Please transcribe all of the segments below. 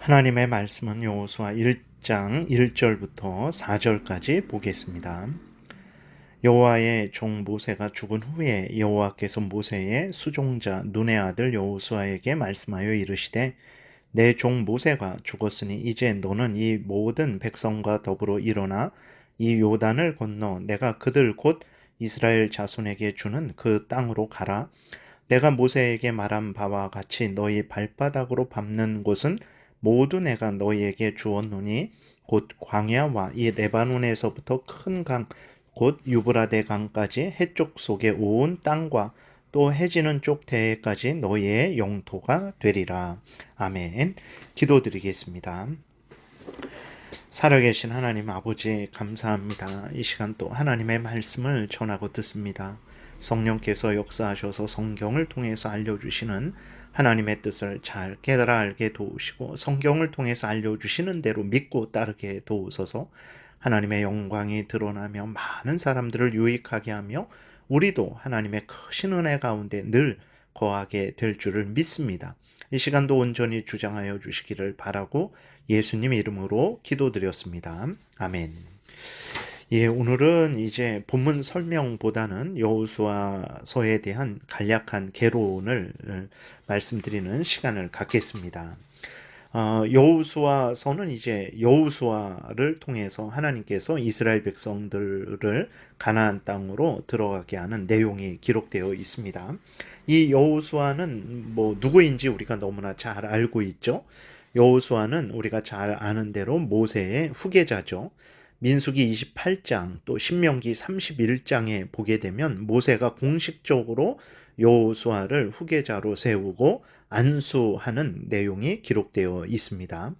하나님의 말씀은 여호수아 1장 1절부터 4절까지 보겠습니다. 여호와의 종 모세가 죽은 후에 여호와께서 모세의 수종자 눈의 아들 여호수아에게 말씀하여 이르시되 내 종 모세가 죽었으니 이제 너는 이 모든 백성과 더불어 일어나 이 요단을 건너 내가 그들 곧 이스라엘 자손에게 주는 그 땅으로 가라. 내가 모세에게 말한 바와 같이 너희 발바닥으로 밟는 곳은 모두 내가 너희에게 주었노니 곧 광야와 이 레바논에서부터 큰 강 곧 유브라데 강까지 해쪽 속에 온 땅과 또 해지는 쪽 대해까지 너희의 영토가 되리라. 아멘. 기도드리겠습니다. 살아계신 하나님 아버지 감사합니다. 이 시간 또 하나님의 말씀을 전하고 듣습니다. 성령께서 역사하셔서 성경을 통해서 알려주시는 하나님의 뜻을 잘 깨달아 알게 도우시고 성경을 통해서 알려주시는 대로 믿고 따르게 도우소서. 하나님의 영광이 드러나며 많은 사람들을 유익하게 하며 우리도 하나님의 크신 은혜 가운데 늘 거하게 될 줄을 믿습니다. 이 시간도 온전히 주장하여 주시기를 바라고 예수님 이름으로 기도드렸습니다. 아멘. 오늘은 이제 본문 설명보다는 여호수아서에 대한 간략한 개론을 말씀드리는 시간을 갖겠습니다. 여호수아서는 이제 여호수아를 통해서 하나님께서 이스라엘 백성들을 가나안 땅으로 들어가게 하는 내용이 기록되어 있습니다. 이 여호수아는 누구인지 우리가 너무나 잘 알고 있죠. 여호수아는 우리가 잘 아는 대로 모세의 후계자죠. 민수기 28장 또 신명기 31장에 보게 되면 모세가 공식적으로 여호수아를 후계자로 세우고 안수하는 내용이 기록되어 있습니다.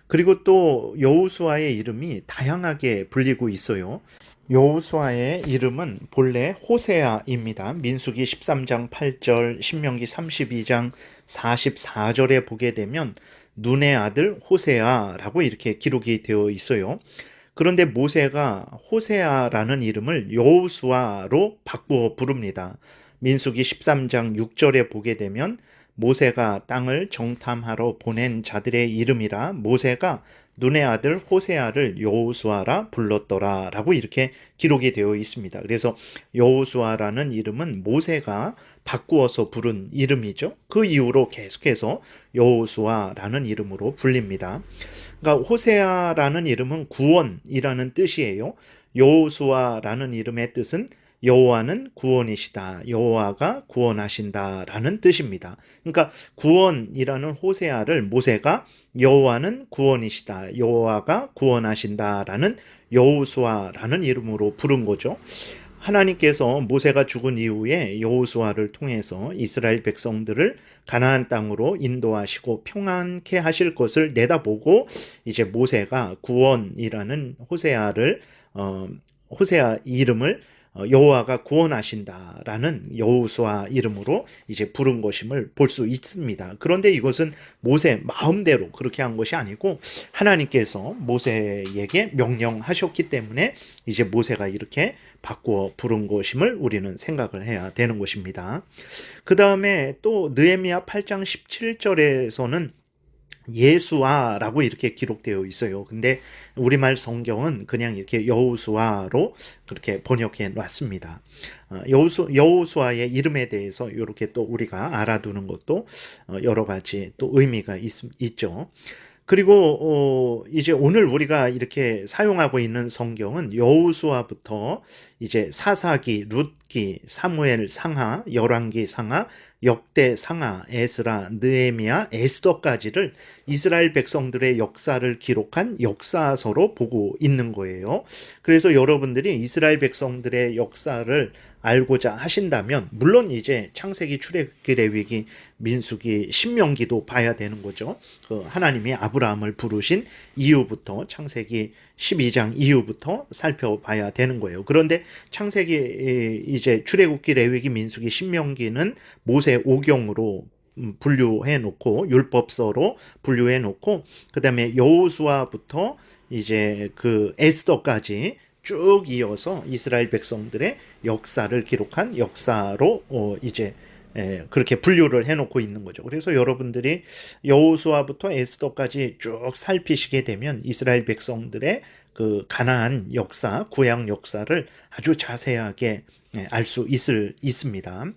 그리고 또 여호수아의 이름이 다양하게 불리고 있어요. 여호수아의 이름은 본래 호세아입니다. 민수기 13장 8절, 신명기 32장 44절에 보게 되면 눈의 아들 호세아라고 이렇게 기록이 되어 있어요. 그런데 모세가 호세아라는 이름을 여호수아로 바꾸어 부릅니다. 민수기 13장 6절에 보게 되면 모세가 땅을 정탐하러 보낸 자들의 이름이라 모세가 눈의 아들 호세아를 여호수아라 불렀더라 라고 이렇게 기록이 되어 있습니다. 그래서 여호수아라는 이름은 모세가 바꾸어서 부른 이름이죠. 그 이후로 계속해서 여호수아라는 이름으로 불립니다. 그러니까 호세아라는 이름은 구원이라는 뜻이에요. 여호수아라는 이름의 뜻은 여호와는 구원이시다. 여호와가 구원하신다라는 뜻입니다. 그러니까 구원이라는 호세아를 모세가 여호와는 구원이시다. 여호와가 구원하신다라는 여호수아라는 이름으로 부른 거죠. 하나님께서 모세가 죽은 이후에 여호수아를 통해서 이스라엘 백성들을 가나안 땅으로 인도하시고 평안케 하실 것을 내다보고 이제 모세가 구원이라는 호세아 이름을 여호와가 구원하신다라는 여호수아 이름으로 이제 부른 것임을 볼 수 있습니다. 그런데 이것은 모세 마음대로 그렇게 한 것이 아니고 하나님께서 모세에게 명령하셨기 때문에 이제 모세가 이렇게 바꾸어 부른 것임을 우리는 생각을 해야 되는 것입니다. 그 다음에 또 느헤미야 8장 17절에서는 예수아라고 이렇게 기록되어 있어요. 근데 우리말 성경은 그냥 이렇게 여호수아로 그렇게 번역해 놨습니다. 여호수아의 이름에 대해서 이렇게 또 우리가 알아두는 것도 여러 가지 또 의미가 있죠. 그리고 이제 오늘 우리가 이렇게 사용하고 있는 성경은 여호수아부터 이제 사사기, 룻기, 사무엘 상하, 열왕기 상하, 역대 상하, 에스라, 느헤미야, 에스더까지를 이스라엘 백성들의 역사를 기록한 역사서로 보고 있는 거예요. 그래서 여러분들이 이스라엘 백성들의 역사를 알고자 하신다면 물론 이제 창세기, 출애굽기, 레위기, 민수기, 신명기도 봐야 되는 거죠. 하나님이 아브라함을 부르신 이후부터 창세기 12장 이후부터 살펴봐야 되는 거예요. 그런데 창세기, 이제 출애굽기, 레위기, 민수기, 신명기는 모세 오경으로 분류해 놓고 율법서로 분류해 놓고 그다음에 여호수아부터 이제 그 에스더까지 쭉 이어서 이스라엘 백성들의 역사를 기록한 역사로 이제 그렇게 분류를 해놓고 있는 거죠. 그래서 여러분들이 여호수아부터 에스더까지 쭉 살피시게 되면 이스라엘 백성들의 그 가나안 역사, 구약 역사를 아주 자세하게 알 수 있습니다.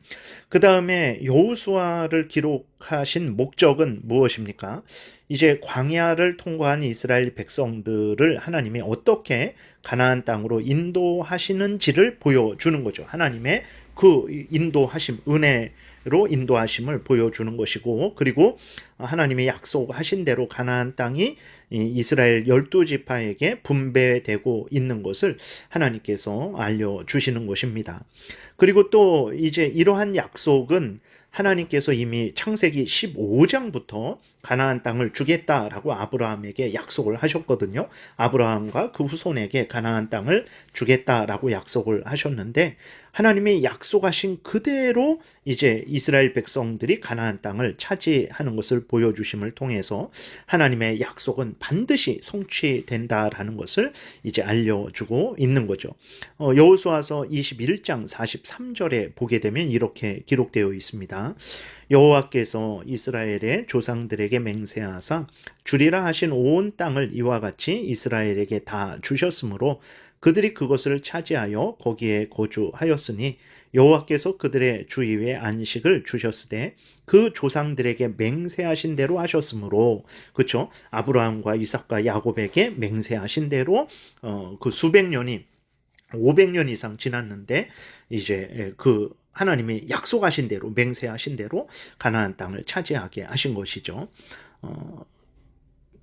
그 다음에 여호수아를 기록하신 목적은 무엇입니까? 이제 광야를 통과한 이스라엘 백성들을 하나님이 어떻게 가나안 땅으로 인도하시는지를 보여주는 거죠. 하나님의 그 인도하심, 은혜로 인도하심을 보여주는 것이고, 그리고 하나님이 약속하신 대로 가나안 땅이 이스라엘 12지파에게 분배되고 있는 것을 하나님께서 알려주시는 것입니다. 그리고 또 이제 이러한 약속은 하나님께서 이미 창세기 15장부터 가나안 땅을 주겠다라고 아브라함에게 약속을 하셨거든요. 아브라함과 그 후손에게 가나안 땅을 주겠다라고 약속을 하셨는데, 하나님이 약속하신 그대로 이제 이스라엘 백성들이 가나안 땅을 차지하는 것을 보여주심을 통해서 하나님의 약속은 반드시 성취된다라는 것을 이제 알려주고 있는 거죠. 여호수아서 21장 43절에 보게 되면 이렇게 기록되어 있습니다. 여호와께서 이스라엘의 조상들에게 맹세하사 주리라 하신 온 땅을 이와 같이 이스라엘에게 다 주셨으므로 그들이 그것을 차지하여 거기에 거주하였으니 여호와께서 그들의 주위에 안식을 주셨으되 그 조상들에게 맹세하신 대로 하셨으므로, 그렇죠? 아브라함과 이삭과 야곱에게 맹세하신 대로 그 수백 년이 500년 이상 지났는데 이제 그 하나님이 약속하신 대로, 맹세하신 대로 가나안 땅을 차지하게 하신 것이죠.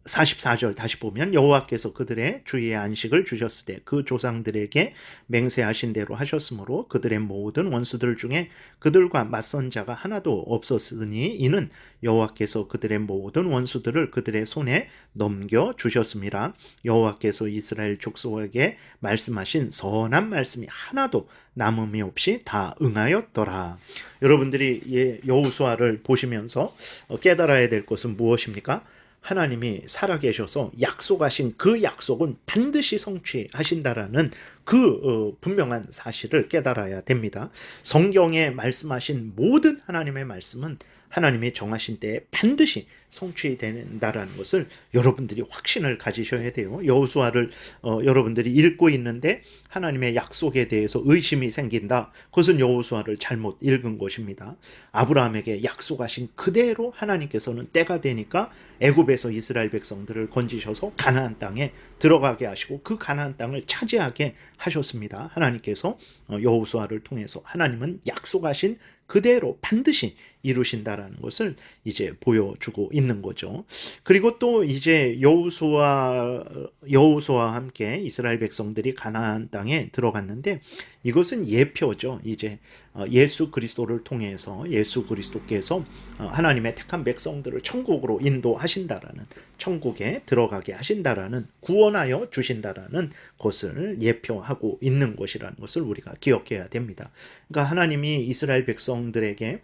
44절 다시 보면 여호와께서 그들의 주위에 안식을 주셨으되 그 조상들에게 맹세하신 대로 하셨으므로 그들의 모든 원수들 중에 그들과 맞선 자가 하나도 없었으니 이는 여호와께서 그들의 모든 원수들을 그들의 손에 넘겨 주셨습니다. 여호와께서 이스라엘 족속에게 말씀하신 선한 말씀이 하나도 남음이 없이 다 응하였더라. 여러분들이 여호수아를 보시면서 깨달아야 될 것은 무엇입니까? 하나님이 살아계셔서 약속하신 그 약속은 반드시 성취하신다라는 그 분명한 사실을 깨달아야 됩니다. 성경에 말씀하신 모든 하나님의 말씀은 하나님이 정하신 때에 반드시 성취된다라는 것을 여러분들이 확신을 가지셔야 돼요. 여호수아를 여러분들이 읽고 있는데 하나님의 약속에 대해서 의심이 생긴다. 그것은 여호수아를 잘못 읽은 것입니다. 아브라함에게 약속하신 그대로 하나님께서는 때가 되니까 애굽에서 이스라엘 백성들을 건지셔서 가나안 땅에 들어가게 하시고 그 가나안 땅을 차지하게 하셨습니다. 하나님께서 여호수아를 통해서 하나님은 약속하신 그대로 반드시 이루신다라는 것을 이제 보여주고 있는 거죠. 그리고 또 이제 여호수아와 함께 이스라엘 백성들이 가나안 땅에 들어갔는데 이것은 예표죠. 이제 예수 그리스도를 통해서 예수 그리스도께서 하나님의 택한 백성들을 천국으로 인도하신다라는, 천국에 들어가게 하신다라는, 구원하여 주신다라는 것을 예표하고 있는 것이라는 것을 우리가 기억해야 됩니다. 그러니까 하나님이 이스라엘 백성들에게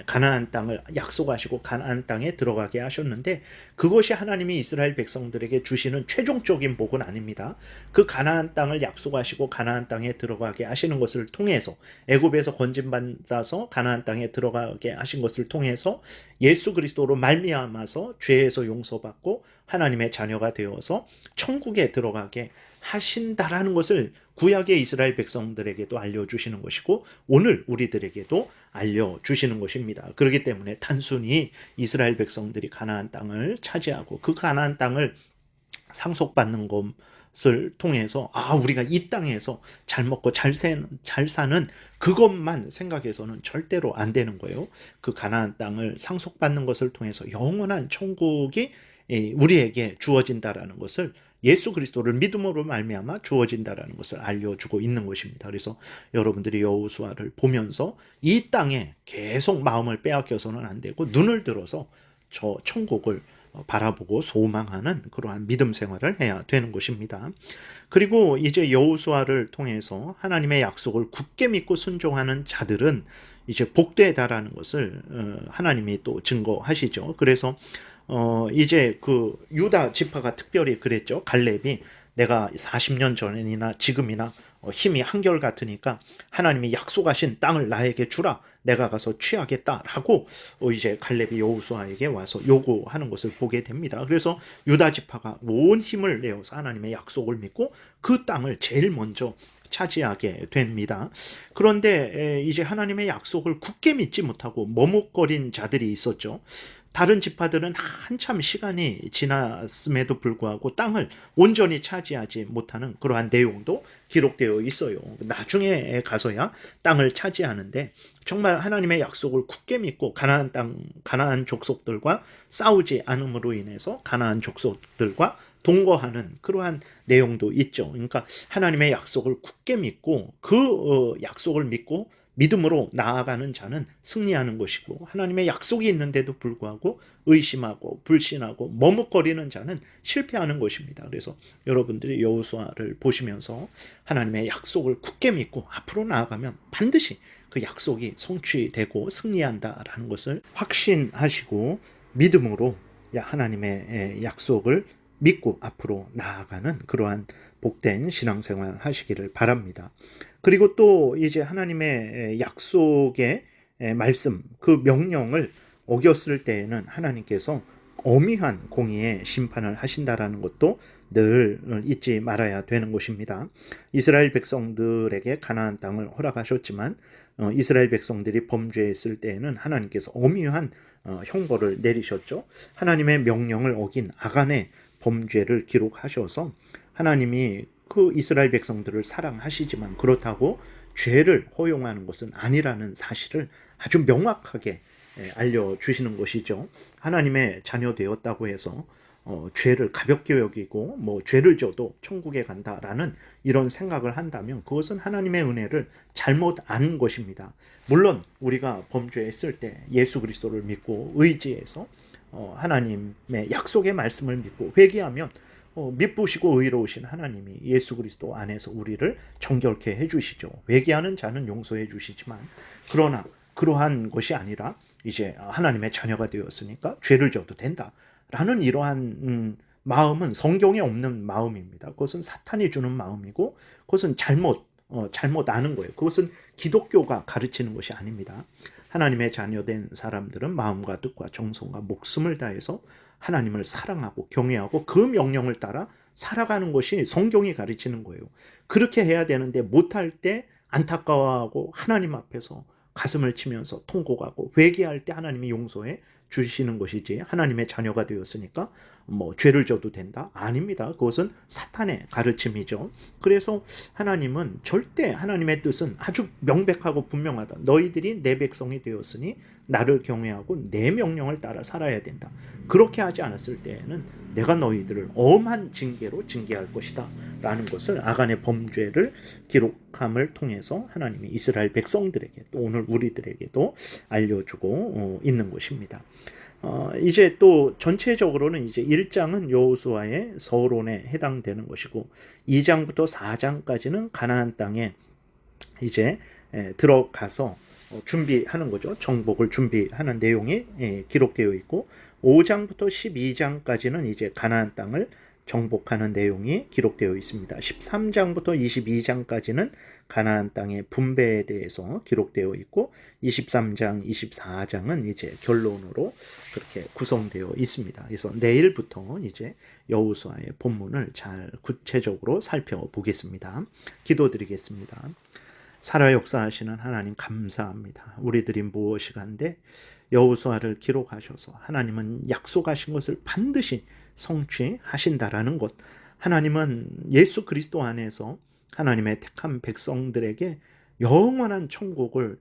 가나안 땅을 약속하시고 가나안 땅에 들어가게 하셨는데 그것이 하나님이 이스라엘 백성들에게 주시는 최종적인 복은 아닙니다. 그 가나안 땅을 약속하시고 가나안 땅에 들어가게 하시는 것을 통해서, 애굽에서 건진받아서 가나안 땅에 들어가게 하신 것을 통해서 예수 그리스도로 말미암아서 죄에서 용서받고 하나님의 자녀가 되어서 천국에 들어가게 하신다라는 것을 구약의 이스라엘 백성들에게도 알려주시는 것이고 오늘 우리들에게도 알려주시는 것입니다. 그렇기 때문에 단순히 이스라엘 백성들이 가나안 땅을 차지하고 그 가나안 땅을 상속받는 것을 통해서 우리가 이 땅에서 잘 먹고 잘 사는 그것만 생각해서는 절대로 안 되는 거예요. 그 가나안 땅을 상속받는 것을 통해서 영원한 천국이 우리에게 주어진다라는 것을, 예수 그리스도를 믿음으로 말미암아 주어진다라는 것을 알려주고 있는 것입니다. 그래서 여러분들이 여호수아를 보면서 이 땅에 계속 마음을 빼앗겨서는 안 되고 눈을 들어서 저 천국을 바라보고 소망하는 그러한 믿음 생활을 해야 되는 것입니다. 그리고 이제 여호수아를 통해서 하나님의 약속을 굳게 믿고 순종하는 자들은 이제 복되다라는 것을 하나님이 또 증거하시죠. 그래서 이제 그 유다 지파가 특별히 그랬죠. 갈렙이 내가 40년 전이나 지금이나 힘이 한결같으니까 하나님이 약속하신 땅을 나에게 주라. 내가 가서 취하겠다라고 이제 갈렙이 여호수아에게 와서 요구하는 것을 보게 됩니다. 그래서 유다 지파가 온 힘을 내어서 하나님의 약속을 믿고 그 땅을 제일 먼저 차지하게 됩니다. 그런데 이제 하나님의 약속을 굳게 믿지 못하고 머뭇거린 자들이 있었죠. 다른 지파들은 한참 시간이 지났음에도 불구하고 땅을 온전히 차지하지 못하는 그러한 내용도 기록되어 있어요. 나중에 가서야 땅을 차지하는데 정말 하나님의 약속을 굳게 믿고 가나안 땅, 가나안 족속들과 싸우지 않음으로 인해서 가나안 족속들과 동거하는 그러한 내용도 있죠. 그러니까 하나님의 약속을 굳게 믿고 그 약속을 믿고 믿음으로 나아가는 자는 승리하는 것이고, 하나님의 약속이 있는데도 불구하고 의심하고 불신하고 머뭇거리는 자는 실패하는 것입니다. 그래서 여러분들이 여호수아를 보시면서 하나님의 약속을 굳게 믿고 앞으로 나아가면 반드시 그 약속이 성취되고 승리한다라는 것을 확신하시고 믿음으로 하나님의 약속을 믿고 앞으로 나아가는 그러한 복된 신앙생활 하시기를 바랍니다. 그리고 또 이제 하나님의 약속의 말씀, 그 명령을 어겼을 때에는 하나님께서 엄미한 공의의 심판을 하신다라는 것도 늘 잊지 말아야 되는 것입니다. 이스라엘 백성들에게 가나안 땅을 허락하셨지만 이스라엘 백성들이 범죄했을 때에는 하나님께서 엄미한 형벌을 내리셨죠. 하나님의 명령을 어긴 아간의 범죄를 기록하셔서 하나님이 그 이스라엘 백성들을 사랑하시지만 그렇다고 죄를 허용하는 것은 아니라는 사실을 아주 명확하게 알려주시는 것이죠. 하나님의 자녀 되었다고 해서 죄를 가볍게 여기고 죄를 져도 천국에 간다라는 이런 생각을 한다면 그것은 하나님의 은혜를 잘못 아는 것입니다. 물론 우리가 범죄했을 때 예수 그리스도를 믿고 의지해서 하나님의 약속의 말씀을 믿고 회개하면 미쁘시고 의로우신 하나님이 예수 그리스도 안에서 우리를 정결케 해주시죠. 회개하는 자는 용서해 주시지만 그러나 그러한 것이 아니라 이제 하나님의 자녀가 되었으니까 죄를 져도 된다라는 이러한 마음은 성경에 없는 마음입니다. 그것은 사탄이 주는 마음이고 그것은 잘못 아는 거예요. 그것은 기독교가 가르치는 것이 아닙니다. 하나님의 자녀된 사람들은 마음과 뜻과 정성과 목숨을 다해서 하나님을 사랑하고 경외하고 그 명령을 따라 살아가는 것이 성경이 가르치는 거예요. 그렇게 해야 되는데 못할 때 안타까워하고 하나님 앞에서 가슴을 치면서 통곡하고 회개할 때 하나님이 용서해 주시는 것이지 하나님의 자녀가 되었으니까 죄를 져도 된다? 아닙니다. 그것은 사탄의 가르침이죠. 그래서 하나님은 절대 하나님의 뜻은 아주 명백하고 분명하다. 너희들이 내 백성이 되었으니 나를 경외하고 내 명령을 따라 살아야 된다. 그렇게 하지 않았을 때에는 내가 너희들을 엄한 징계로 징계할 것이다 라는 것을 아간의 범죄를 기록함을 통해서 하나님이 이스라엘 백성들에게 또 오늘 우리들에게도 알려주고 있는 것입니다. 이제 또 전체적으로는 이제 1장은 여호수아의 서론에 해당되는 것이고 2장부터 4장까지는 가나안 땅에 이제 들어가서 준비하는 거죠. 정복을 준비하는 내용이 기록되어 있고 5장부터 12장까지는 이제 가나안 땅을 정복하는 내용이 기록되어 있습니다. 13장부터 22장까지는 가나안 땅의 분배에 대해서 기록되어 있고 23장, 24장은 이제 결론으로 그렇게 구성되어 있습니다. 그래서 내일부터 이제 여호수아의 본문을 잘 구체적으로 살펴보겠습니다. 기도드리겠습니다. 살아 역사하시는 하나님 감사합니다. 우리들이 무엇이 간데 여호수아를 기록하셔서 하나님은 약속하신 것을 반드시 성취하신다라는 것, 하나님은 예수 그리스도 안에서 하나님의 택한 백성들에게 영원한 천국을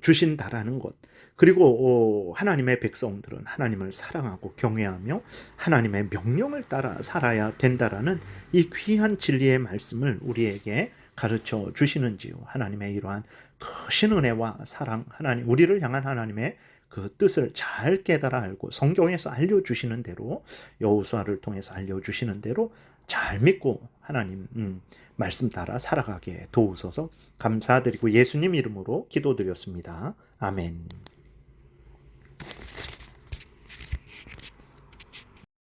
주신다라는 것, 그리고 하나님의 백성들은 하나님을 사랑하고 경외하며 하나님의 명령을 따라 살아야 된다라는 이 귀한 진리의 말씀을 우리에게 가르쳐 주시는지요. 하나님의 이러한 크신 은혜와 사랑, 하나님 우리를 향한 하나님의 그 뜻을 잘 깨달아 알고 성경에서 알려주시는 대로 여호수아를 통해서 알려주시는 대로 잘 믿고 하나님 말씀 따라 살아가게 도우소서 감사드리고 예수님 이름으로 기도드렸습니다. 아멘.